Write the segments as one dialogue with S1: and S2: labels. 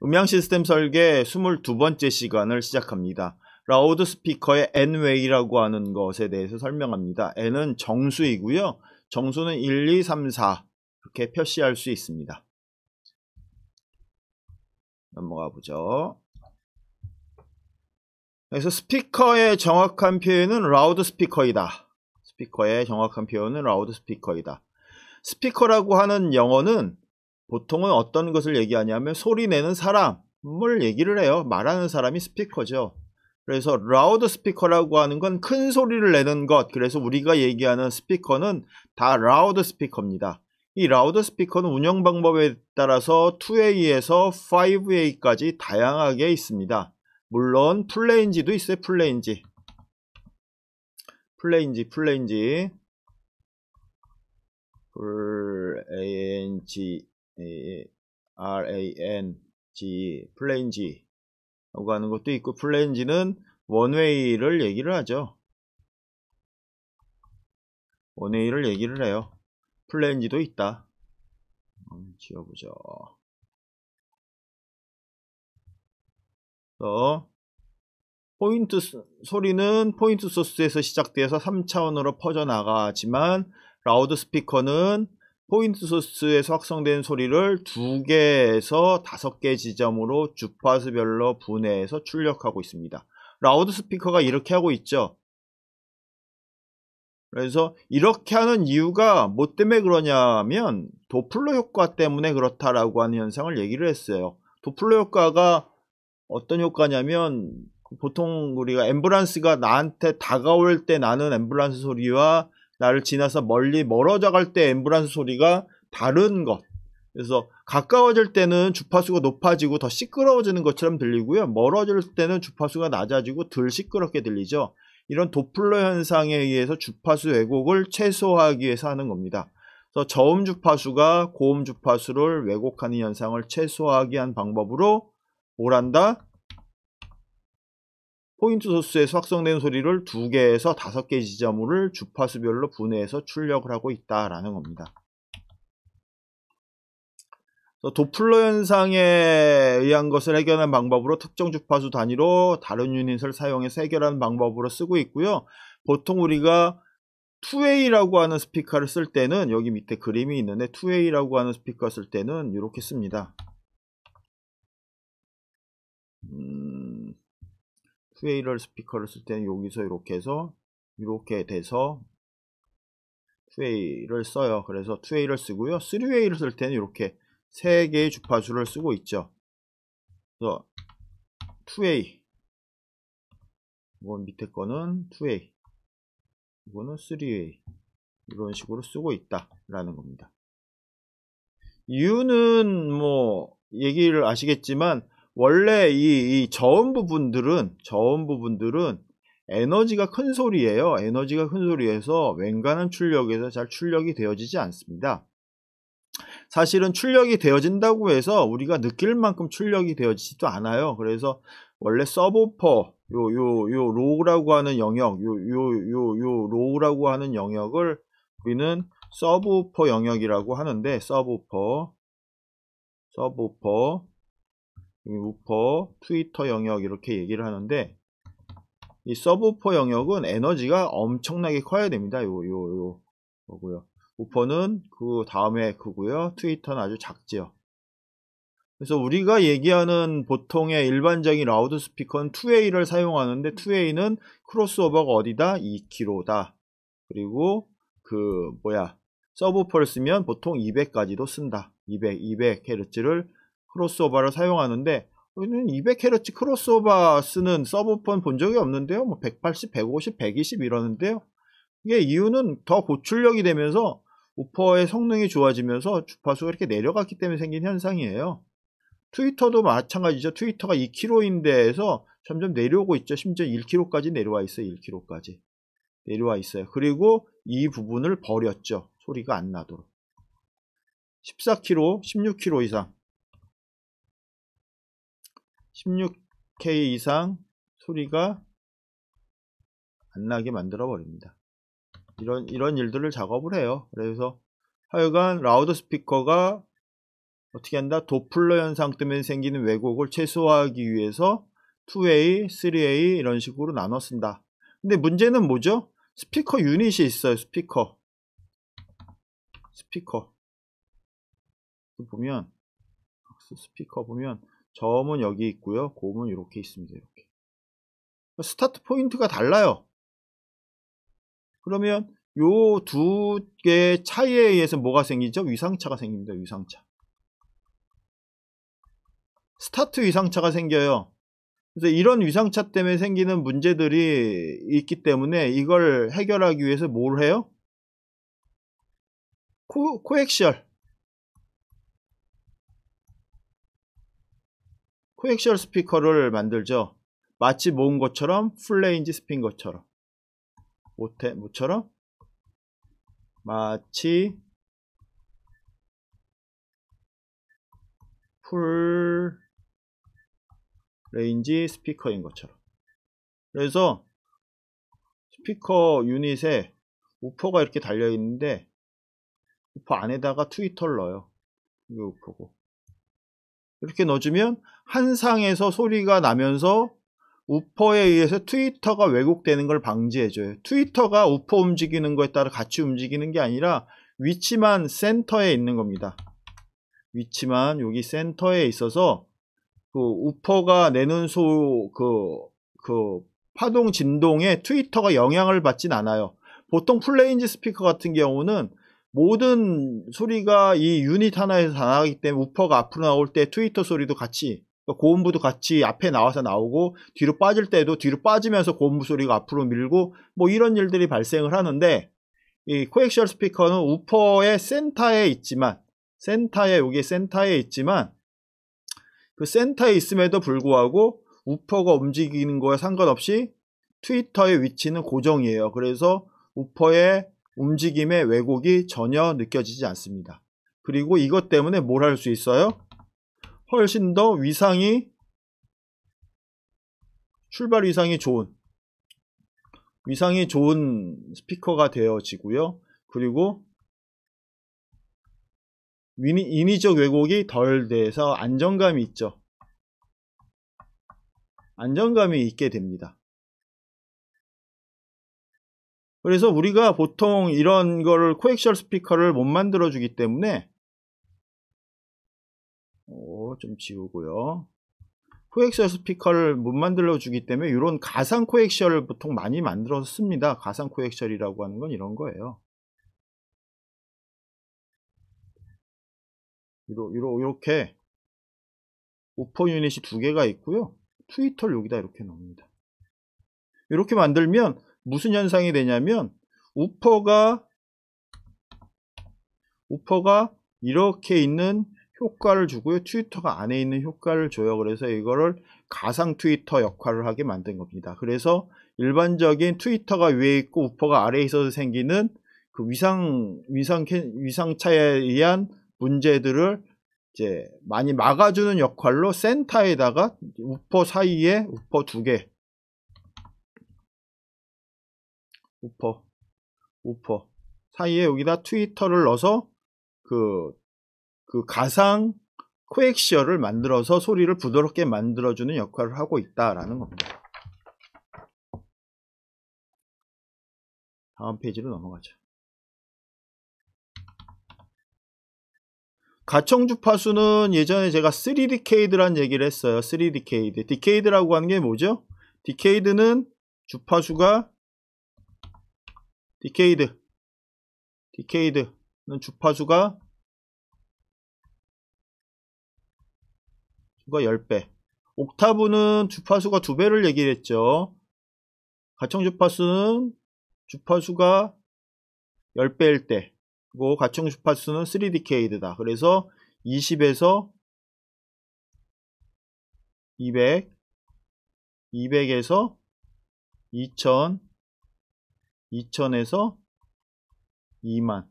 S1: 음향 시스템 설계 22번째 시간을 시작합니다. 라우드 스피커의 N웨이라고 하는 것에 대해서 설명합니다. N은 정수이고요. 정수는 1, 2, 3, 4 이렇게 표시할 수 있습니다. 넘어가 보죠. 그래서 스피커의 정확한 표현은 라우드 스피커이다. 스피커의 정확한 표현은 라우드 스피커이다. 스피커라고 하는 영어는 보통은 어떤 것을 얘기하냐면 소리 내는 사람을 얘기를 해요. 말하는 사람이 스피커죠. 그래서 라우드 스피커라고 하는 건 큰 소리를 내는 것. 그래서 우리가 얘기하는 스피커는 다 라우드 스피커입니다. 이 라우드 스피커는 운영 방법에 따라서 2A에서 5A까지 다양하게 있습니다. 물론 플레인지도 있어요. 플레인지 플레인지 라고 하는 것도 있고, 플레인지는 원웨이를 얘기를 하죠. 원웨이를 얘기를 해요. 플레인지도 있다. 지워보죠. 소리는 포인트 소스에서 시작돼서 3차원으로 퍼져나가지만 라우드 스피커는 포인트 소스에서 확성된 소리를 2개에서 5개 지점으로 주파수별로 분해해서 출력하고 있습니다. 라우드 스피커가 이렇게 하고 있죠. 그래서 이렇게 하는 이유가 뭐 때문에 그러냐면 도플러 효과 때문에 그렇다라고 하는 현상을 얘기를 했어요. 도플러 효과가 어떤 효과냐면, 보통 우리가 앰뷸런스가 나한테 다가올 때 나는 앰뷸런스 소리와 나를 지나서 멀어져 갈 때 앰뷸런스 소리가 다른 것. 그래서 가까워질 때는 주파수가 높아지고 더 시끄러워지는 것처럼 들리고요. 멀어질 때는 주파수가 낮아지고 덜 시끄럽게 들리죠. 이런 도플러 현상에 의해서 주파수 왜곡을 최소화하기 위해서 하는 겁니다. 그래서 저음 주파수가 고음 주파수를 왜곡하는 현상을 최소화하기 위한 방법으로 뭘 한다? 포인트 소스에서 확성된 소리를 2개에서 5개 지점을 주파수별로 분해해서 출력을 하고 있다라는 겁니다. 도플러 현상에 의한 것을 해결하는 방법으로 특정 주파수 단위로 다른 유닛을 사용해서 해결하는 방법으로 쓰고 있고요. 보통 우리가 2A라고 하는 스피커를 쓸 때는, 여기 밑에 그림이 있는데 2A라고 하는 스피커 쓸 때는 이렇게 씁니다. 2A를 스피커를 쓸 때는 여기서 이렇게 해서 이렇게 돼서 2A를 써요. 그래서 2A를 쓰고요. 3A를 쓸 때는 이렇게 3개의 주파수를 쓰고 있죠. 그래서 2A, 이건 밑에 거는 2A, 이거는 3A, 이런 식으로 쓰고 있다라는 겁니다. 이유는 뭐 얘기를 아시겠지만, 원래 이 저음 부분들은 에너지가 큰 소리예요. 에너지가 큰 소리에서 웬간한 출력에서 잘 출력이 되어지지 않습니다. 사실은 출력이 되어진다고 해서 우리가 느낄 만큼 출력이 되어지지도 않아요. 그래서 원래 서브우퍼, 요 로우라고 하는 영역, 요 로우라고 하는 영역을 우리는 서브우퍼 영역이라고 하는데, 서브우퍼, 우퍼, 트위터 영역 이렇게 얘기를 하는데, 이 서브우퍼 영역은 에너지가 엄청나게 커야 됩니다. 요거고요. 우퍼는 그 다음에 크고요. 트위터는 아주 작지요. 그래서 우리가 얘기하는 보통의 일반적인 라우드 스피커는 2A를 사용하는데, 2A는 크로스오버가 어디다? 2kH다. 그리고 서브우퍼를 쓰면 보통 200까지도 쓴다. 200Hz를 크로스오버를 사용하는데, 우리는 200Hz 크로스오버 쓰는 서브우퍼는 본 적이 없는데요. 뭐 180, 150, 120 이러는데요. 이게 이유는 더 고출력이 되면서 우퍼의 성능이 좋아지면서 주파수가 이렇게 내려갔기 때문에 생긴 현상이에요. 트위터도 마찬가지죠. 트위터가 2kH인데에서 점점 내려오고 있죠. 심지어 1kH까지 내려와 있어요. 1kH까지 내려와 있어요. 그리고 이 부분을 버렸죠. 소리가 안 나도록. 14kH, 16kH 이상, 16K 이상 소리가 안 나게 만들어 버립니다. 이런 일들을 작업을 해요. 그래서 하여간 라우드 스피커가 어떻게 한다? 도플러 현상 때문에 생기는 왜곡을 최소화하기 위해서 2A, 3A 이런 식으로 나눠 쓴다. 근데 문제는 뭐죠? 스피커 유닛이 있어요. 스피커 보면 스피커 보면 점은 여기 있고요. 곰은 이렇게 있습니다. 이렇게 스타트 포인트가 달라요. 그러면 요 두 개의 차이에 의해서 뭐가 생기죠? 위상차가 생깁니다. 위상차. 스타트 위상차가 생겨요. 그래서 이런 위상차 때문에 생기는 문제들이 있기 때문에 이걸 해결하기 위해서 뭘 해요? 코엑시얼 스피커를 만들죠. 마치 모은 것처럼 플레인지 스핀 것처럼 뭐처럼? 마치 풀레인지 스피커인 것처럼. 그래서 스피커 유닛에 우퍼가 이렇게 달려 있는데 우퍼 안에다가 트위터를 넣어요. 이게 우퍼고 이렇게 넣어주면 한 상에서 소리가 나면서 우퍼에 의해서 트위터가 왜곡되는 걸 방지해줘요. 트위터가 우퍼 움직이는 거에 따라 같이 움직이는 게 아니라 위치만 센터에 있는 겁니다. 위치만 여기 센터에 있어서 그 우퍼가 내는 그 파동 진동에 트위터가 영향을 받진 않아요. 보통 플레인지 스피커 같은 경우는 모든 소리가 이 유닛 하나에서 다 나가기 때문에 우퍼가 앞으로 나올 때 트위터 소리도 같이 고음부도 같이 앞에 나와서 나오고 뒤로 빠질 때도 뒤로 빠지면서 고음부 소리가 앞으로 밀고 뭐 이런 일들이 발생을 하는데 이 코엑시얼 스피커는 우퍼의 센터에 있지만 여기 센터에 있지만 그 센터에 있음에도 불구하고 우퍼가 움직이는 거에 상관없이 트위터의 위치는 고정이에요. 그래서 우퍼의 움직임의 왜곡이 전혀 느껴지지 않습니다. 그리고 이것 때문에 뭘 할 수 있어요? 훨씬 더 출발 위상이 좋은 스피커가 되어지고요. 그리고 인위적 왜곡이 덜 돼서 안정감이 있죠. 안정감이 있게 됩니다. 그래서 우리가 보통 이런 거를 코엑시얼 스피커를 못 만들어 주기 때문에 좀 지우고요. 코엑시얼 스피커를 못 만들어 주기 때문에 이런 가상 코엑시얼을 보통 많이 만들어서 씁니다. 가상 코엑시얼이라고 하는 건 이런 거예요. 이렇게 우퍼 유닛이 두 개가 있고요. 트위터를 여기다 이렇게 넣습니다. 이렇게 만들면 무슨 현상이 되냐면 우퍼가 이렇게 있는 효과를 주고요. 트위터가 안에 있는 효과를 줘요. 그래서 이거를 가상 트위터 역할을 하게 만든 겁니다. 그래서 일반적인 트위터가 위에 있고 우퍼가 아래에 있어서 생기는 그 위상차에 의한 문제들을 이제 많이 막아주는 역할로 센터에다가 우퍼 사이에 우퍼 두 개, 우퍼 사이에 여기다 트위터를 넣어서 그 가상 코엑시얼을 만들어서 소리를 부드럽게 만들어주는 역할을 하고 있다라는 겁니다. 다음 페이지로 넘어가죠. 가청 주파수는 예전에 제가 3디케이드라는 얘기를 했어요. 3디케이드. 디케이드라고 하는 게 뭐죠? 디케이드는 주파수가 디케이드는 주파수가 10배. 옥타브는 주파수가 2배를 얘기를 했죠. 가청 주파수는 주파수가 10배일 때, 그리고 가청 주파수는 3디케이드다. 그래서 20에서 200, 200에서 2000, 2000에서 2만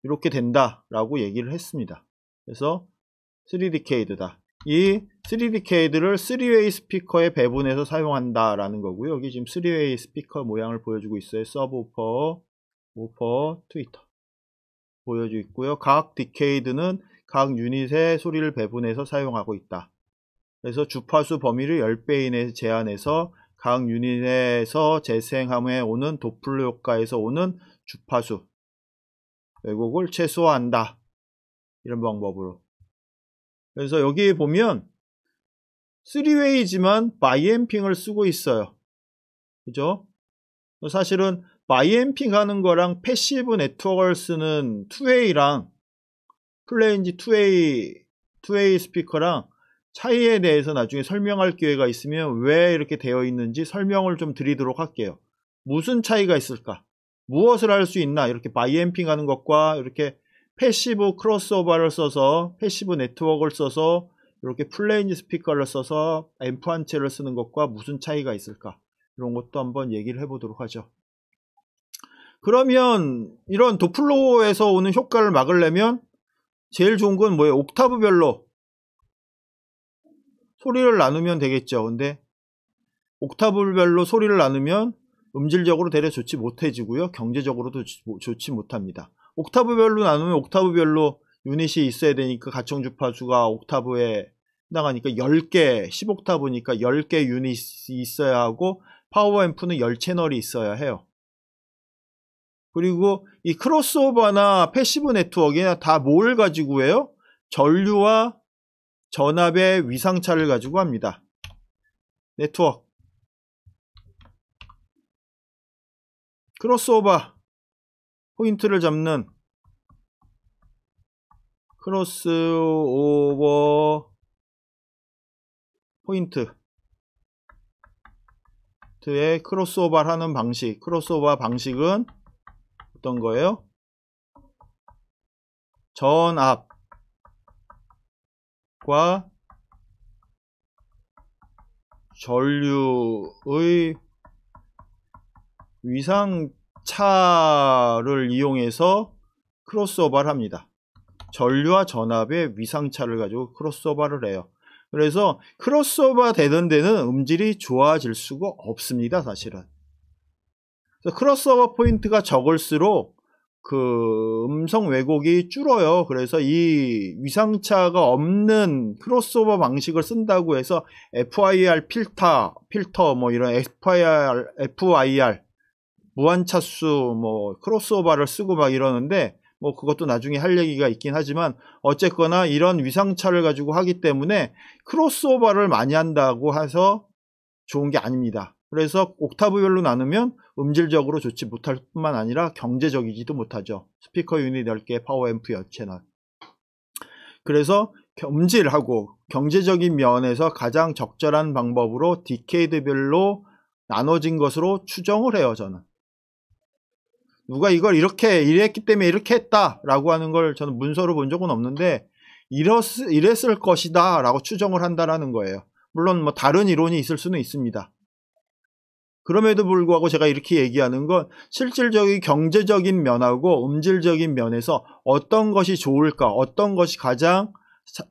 S1: 이렇게 된다라고 얘기를 했습니다. 그래서 3디케이드다. 이 3디케이드를 3웨이 스피커에 배분해서 사용한다라는 거고요. 여기 지금 3웨이 스피커 모양을 보여주고 있어요. 서브우퍼, 우퍼, 트위터 보여주고 있고요. 각 디케이드는 각 유닛의 소리를 배분해서 사용하고 있다. 그래서 주파수 범위를 10배 이내에 제한해서 각 유닛에서 재생함에 오는 도플러 효과에서 오는 주파수 왜곡을 최소화한다. 이런 방법으로. 그래서 여기 보면 3웨이지만 바이앰핑을 쓰고 있어요. 그죠? 사실은 바이앰핑 하는 거랑 패시브 네트워크를 쓰는 2웨이랑 플레인지 2웨이 스피커랑 차이에 대해서 나중에 설명할 기회가 있으면 왜 이렇게 되어 있는지 설명을 좀 드리도록 할게요. 무슨 차이가 있을까? 무엇을 할 수 있나? 이렇게 바이앰핑 하는 것과 이렇게 패시브 크로스오버를 써서 패시브 네트워크를 써서 이렇게 플레인지 스피커를 써서 앰프 한 채를 쓰는 것과 무슨 차이가 있을까? 이런 것도 한번 얘기를 해보도록 하죠. 그러면 이런 도플러에서 오는 효과를 막으려면 제일 좋은 건 뭐예요? 옥타브별로 소리를 나누면 되겠죠. 근데 옥타브별로 소리를 나누면 음질적으로 되려 좋지 못해지고요. 경제적으로도 좋지 못합니다. 옥타브별로 나누면 옥타브별로 유닛이 있어야 되니까 가청 주파수가 옥타브에 해당하니까 10개, 10옥타브니까 10개 유닛이 있어야 하고 파워 앰프는 10채널이 있어야 해요. 그리고 이 크로스오버나 패시브 네트워크나 다 뭘 가지고 해요? 전류와 전압의 위상차를 가지고 합니다. 네트워크 크로스오버 포인트를 잡는 크로스오버 포인트의 크로스오버를 하는 방식. 크로스오버 방식은 어떤 거예요? 전압과 전류의 위상차를 이용해서 크로스오버를 합니다. 전류와 전압의 위상차를 가지고 크로스오버를 해요. 그래서 크로스오버 되는 데는 음질이 좋아질 수가 없습니다. 사실은. 그래서 크로스오버 포인트가 적을수록 그 음성 왜곡이 줄어요. 그래서 이 위상차가 없는 크로스오버 방식을 쓴다고 해서 FIR 필터 뭐 이런 FIR 무한차수 뭐 크로스오버를 쓰고 막 이러는데 뭐 그것도 나중에 할 얘기가 있긴 하지만 어쨌거나 이런 위상차를 가지고 하기 때문에 크로스오버를 많이 한다고 해서 좋은 게 아닙니다. 그래서 옥타브별로 나누면 음질적으로 좋지 못할 뿐만 아니라 경제적이지도 못하죠. 스피커 유닛 10개, 파워 앰프 10채널. 그래서 음질하고 경제적인 면에서 가장 적절한 방법으로 디케이드별로 나눠진 것으로 추정을 해요. 저는. 누가 이걸 이랬기 때문에 이렇게 했다 라고 하는 걸 저는 문서로 본 적은 없는데 이랬을 것이다 라고 추정을 한다라는 거예요. 물론 뭐 다른 이론이 있을 수는 있습니다. 그럼에도 불구하고 제가 이렇게 얘기하는 건 실질적인 경제적인 면하고 음질적인 면에서 어떤 것이 좋을까, 어떤 것이 가장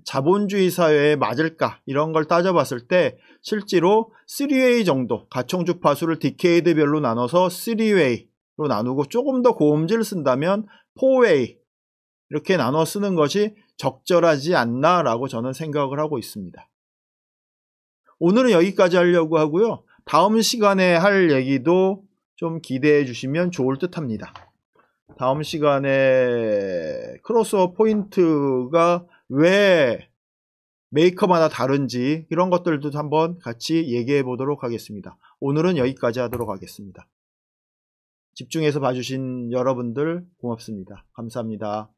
S1: 자본주의 사회에 맞을까 이런 걸 따져봤을 때 실제로 3웨이 정도 가청 주파수를 디케이드별로 나눠서 3웨이로 나누고 조금 더 고음질을 쓴다면 4웨이 이렇게 나눠 쓰는 것이 적절하지 않나 라고 저는 생각을 하고 있습니다. 오늘은 여기까지 하려고 하고요. 다음 시간에 할 얘기도 좀 기대해 주시면 좋을 듯 합니다. 다음 시간에 크로스오버 포인트가 왜 메이커마다 다른지 이런 것들도 한번 같이 얘기해 보도록 하겠습니다. 오늘은 여기까지 하도록 하겠습니다. 집중해서 봐주신 여러분들 고맙습니다. 감사합니다.